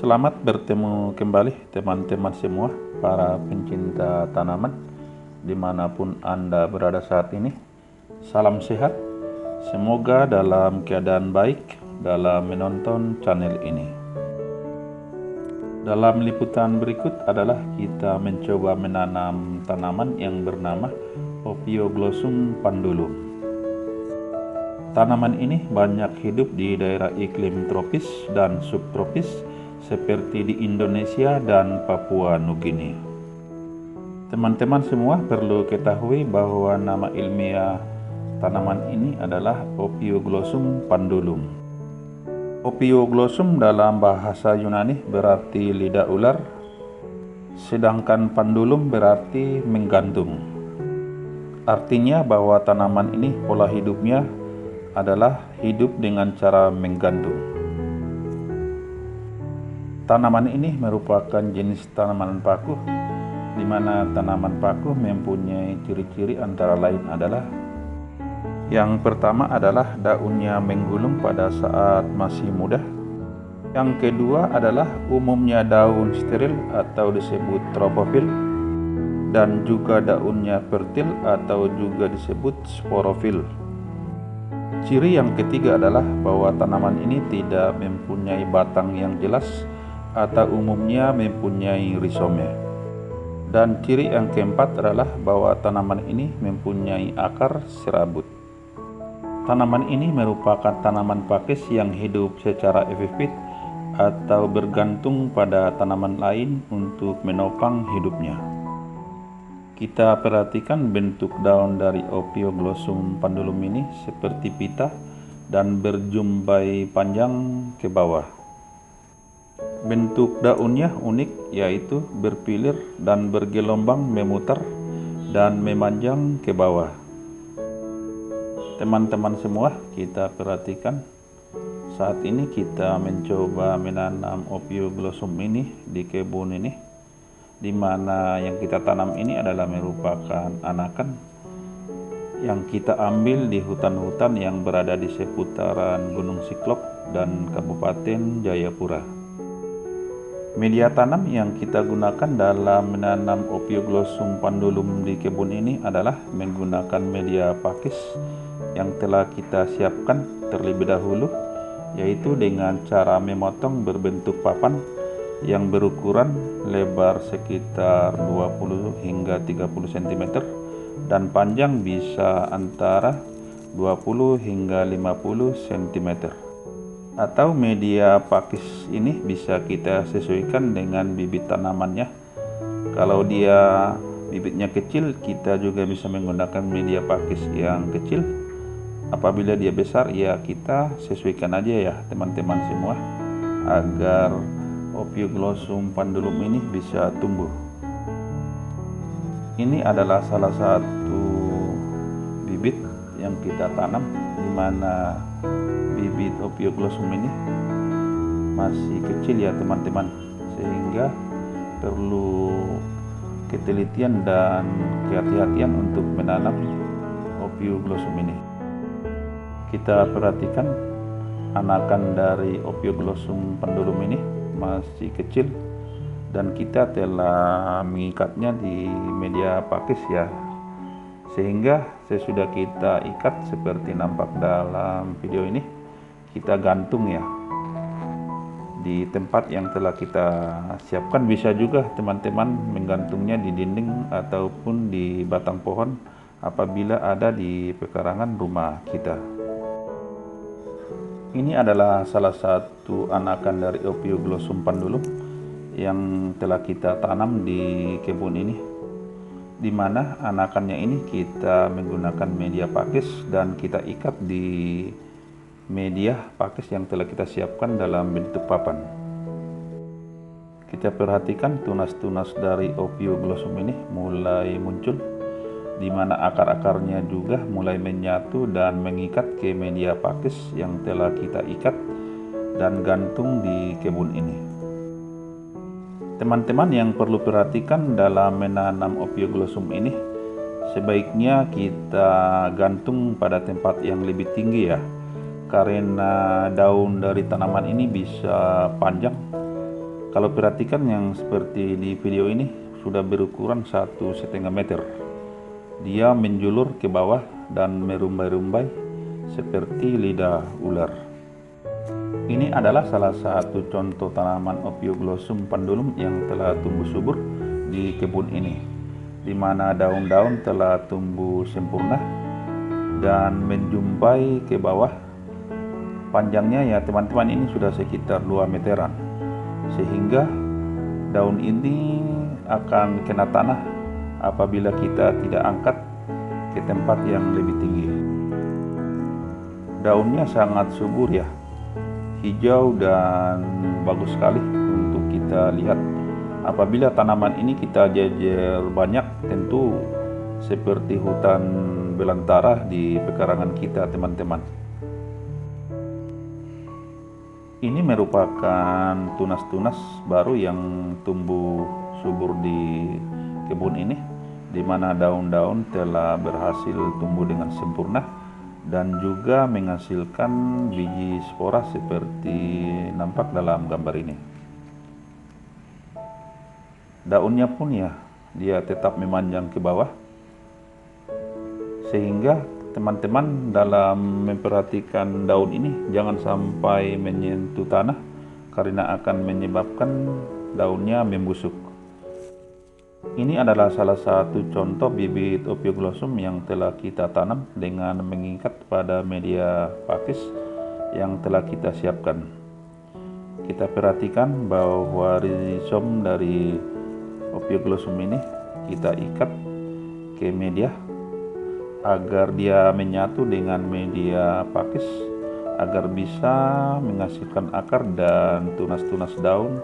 Selamat bertemu kembali teman-teman semua, para pencinta tanaman dimanapun Anda berada saat ini. Salam sehat, semoga dalam keadaan baik dalam menonton channel ini. Dalam liputan berikut adalah kita mencoba menanam tanaman yang bernama Ophioglossum pendulum. Tanaman ini banyak hidup di daerah iklim tropis dan subtropis seperti di Indonesia dan Papua Nugini. Teman-teman semua perlu ketahui bahwa nama ilmiah tanaman ini adalah Ophioglossum pendulum. Ophioglossum dalam bahasa Yunani berarti lidah ular, sedangkan pendulum berarti menggantung. Artinya bahwa tanaman ini pola hidupnya adalah hidup dengan cara menggantung. Tanaman ini merupakan jenis tanaman paku, di mana tanaman paku mempunyai ciri-ciri antara lain adalah: yang pertama adalah daunnya menggulung pada saat masih muda. Yang kedua adalah umumnya daun steril atau disebut tropofil, dan juga daunnya fertil atau juga disebut sporofil. Ciri yang ketiga adalah bahwa tanaman ini tidak mempunyai batang yang jelas atau umumnya mempunyai rizome. Dan ciri yang keempat adalah bahwa tanaman ini mempunyai akar serabut. Tanaman ini merupakan tanaman pakis yang hidup secara epifit atau bergantung pada tanaman lain untuk menopang hidupnya. Kita perhatikan bentuk daun dari Ophioglossum pendulum ini seperti pita dan berjumbai panjang ke bawah. Bentuk daunnya unik, yaitu berpilir dan bergelombang memutar dan memanjang ke bawah. Teman-teman semua, kita perhatikan saat ini kita mencoba menanam Ophioglossum ini di kebun ini, di mana yang kita tanam ini adalah merupakan anakan yang kita ambil di hutan-hutan yang berada di seputaran Gunung Siklop dan Kabupaten Jayapura. Media tanam yang kita gunakan dalam menanam Ophioglossum pendulum di kebun ini adalah menggunakan media pakis yang telah kita siapkan terlebih dahulu, yaitu dengan cara memotong berbentuk papan yang berukuran lebar sekitar 20 hingga 30 cm dan panjang bisa antara 20 hingga 50 cm. Atau media pakis ini bisa kita sesuaikan dengan bibit tanamannya. Kalau dia bibitnya kecil, kita juga bisa menggunakan media pakis yang kecil. Apabila dia besar, ya kita sesuaikan aja ya teman-teman semua, agar Ophioglossum pendulum ini bisa tumbuh. Ini adalah salah satu bibit yang kita tanam, di mana bibit Ophioglossum ini masih kecil ya teman-teman, sehingga perlu ketelitian dan kehati-hatian untuk menanam Ophioglossum ini. Kita perhatikan anakan dari Ophioglossum pendulum ini masih kecil, dan kita telah mengikatnya di media pakis ya, sehingga sesudah kita ikat seperti nampak dalam video ini, kita gantung ya di tempat yang telah kita siapkan. Bisa juga teman-teman menggantungnya di dinding ataupun di batang pohon apabila ada di pekarangan rumah kita. Ini adalah salah satu anakan dari Ophioglossum pendulum yang telah kita tanam di kebun ini, di mana anakannya ini kita menggunakan media pakis dan kita ikat di media pakis yang telah kita siapkan dalam bentuk papan. Kita perhatikan tunas-tunas dari Ophioglossum ini mulai muncul, di mana akar-akarnya juga mulai menyatu dan mengikat ke media pakis yang telah kita ikat dan gantung di kebun ini. Teman-teman yang perlu perhatikan dalam menanam Ophioglossum ini, sebaiknya kita gantung pada tempat yang lebih tinggi ya, karena daun dari tanaman ini bisa panjang Kalau perhatikan yang seperti di video ini sudah berukuran 1,5 meter. Dia menjulur ke bawah dan merumbai-rumbai seperti lidah ular. Ini adalah salah satu contoh tanaman Ophioglossum pendulum yang telah tumbuh subur di kebun ini, di mana daun-daun telah tumbuh sempurna dan menjumpai ke bawah. Panjangnya ya teman-teman ini sudah sekitar 2 meteran, sehingga daun ini akan kena tanah apabila kita tidak angkat ke tempat yang lebih tinggi. Daunnya sangat subur ya, hijau dan bagus sekali untuk kita lihat. Apabila tanaman ini kita jejer banyak, tentu seperti hutan belantara di pekarangan kita teman-teman. Ini merupakan tunas-tunas baru yang tumbuh subur di kebun ini, di mana daun-daun telah berhasil tumbuh dengan sempurna dan juga menghasilkan biji spora seperti nampak dalam gambar ini. Daunnya pun ya, dia tetap memanjang ke bawah, sehingga teman-teman dalam memperhatikan daun ini jangan sampai menyentuh tanah karena akan menyebabkan daunnya membusuk. Ini adalah salah satu contoh bibit Ophioglossum yang telah kita tanam dengan mengikat pada media pakis yang telah kita siapkan. Kita perhatikan bahwa rizom dari Ophioglossum ini kita ikat ke media agar dia menyatu dengan media pakis, agar bisa menghasilkan akar dan tunas-tunas daun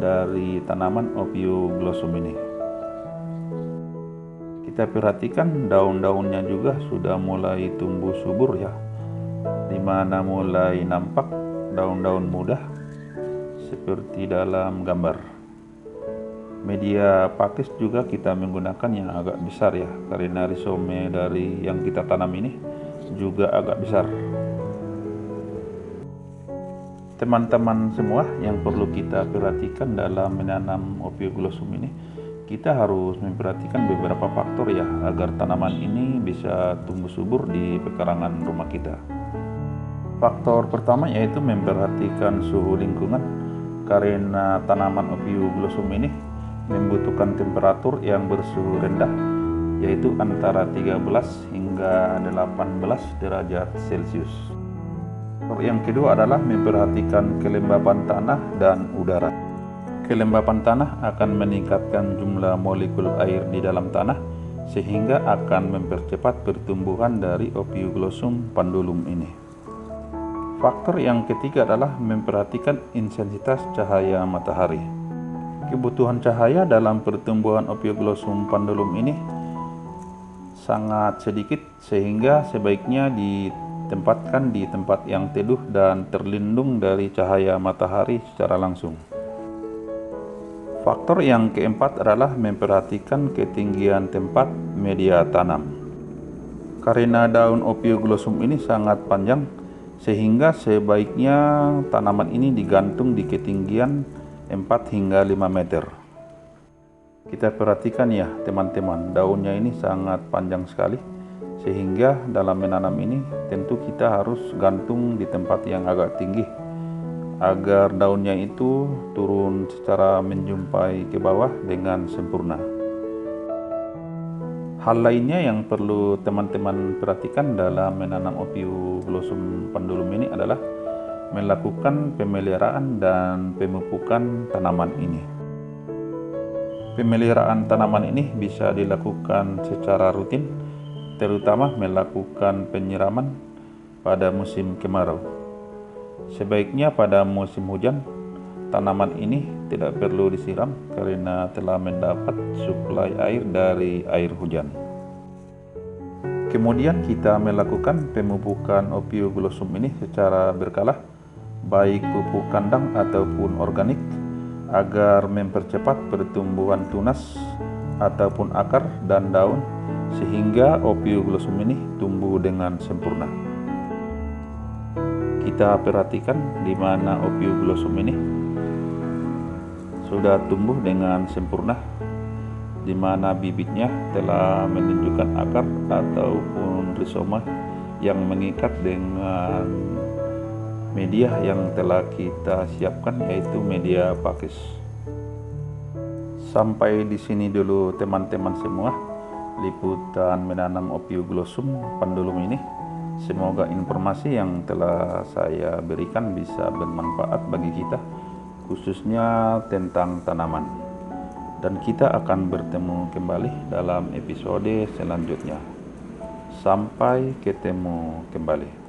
dari tanaman Ophioglossum ini. Kita perhatikan daun-daunnya juga sudah mulai tumbuh subur ya, dimana mulai nampak daun-daun muda seperti dalam gambar. Media pakis juga kita menggunakan yang agak besar ya, karena rizome dari yang kita tanam ini juga agak besar. Teman-teman semua, yang perlu kita perhatikan dalam menanam Ophioglossum ini, kita harus memperhatikan beberapa faktor ya, agar tanaman ini bisa tumbuh subur di pekarangan rumah kita. Faktor pertama yaitu memperhatikan suhu lingkungan, karena tanaman Ophioglossum ini membutuhkan temperatur yang bersuhu rendah, yaitu antara 13 hingga 18 derajat Celcius. Yang kedua adalah memperhatikan kelembapan tanah dan udara. Kelembapan tanah akan meningkatkan jumlah molekul air di dalam tanah, sehingga akan mempercepat pertumbuhan dari Ophioglossum pendulum ini. Faktor yang ketiga adalah memperhatikan intensitas cahaya matahari. Kebutuhan cahaya dalam pertumbuhan Ophioglossum pendulum ini sangat sedikit, sehingga sebaiknya ditempatkan di tempat yang teduh dan terlindung dari cahaya matahari secara langsung. Faktor yang keempat adalah memperhatikan ketinggian tempat media tanam. Karena daun Ophioglossum ini sangat panjang, sehingga sebaiknya tanaman ini digantung di ketinggian 4 hingga 5 meter. Kita perhatikan ya teman-teman, daunnya ini sangat panjang sekali, sehingga dalam menanam ini tentu kita harus gantung di tempat yang agak tinggi agar daunnya itu turun secara menjumpai ke bawah dengan sempurna. Hal lainnya yang perlu teman-teman perhatikan dalam menanam Ophioglossum pendulum ini adalah melakukan pemeliharaan dan pemupukan tanaman ini. Pemeliharaan tanaman ini bisa dilakukan secara rutin, terutama melakukan penyiraman pada musim kemarau. Sebaiknya pada musim hujan, tanaman ini tidak perlu disiram karena telah mendapat suplai air dari air hujan. Kemudian kita melakukan pemupukan Ophioglossum ini secara berkala, baik pupuk kandang ataupun organik, agar mempercepat pertumbuhan tunas ataupun akar dan daun, sehingga Ophioglossum ini tumbuh dengan sempurna. Kita perhatikan di mana Ophioglossum ini sudah tumbuh dengan sempurna, di mana bibitnya telah menunjukkan akar ataupun rizoma yang mengikat dengan media yang telah kita siapkan, yaitu media pakis. Sampai di sini dulu teman-teman semua, liputan menanam Ophioglossum pendulum ini. Semoga informasi yang telah saya berikan bisa bermanfaat bagi kita, khususnya tentang tanaman. Dan kita akan bertemu kembali dalam episode selanjutnya. Sampai ketemu kembali.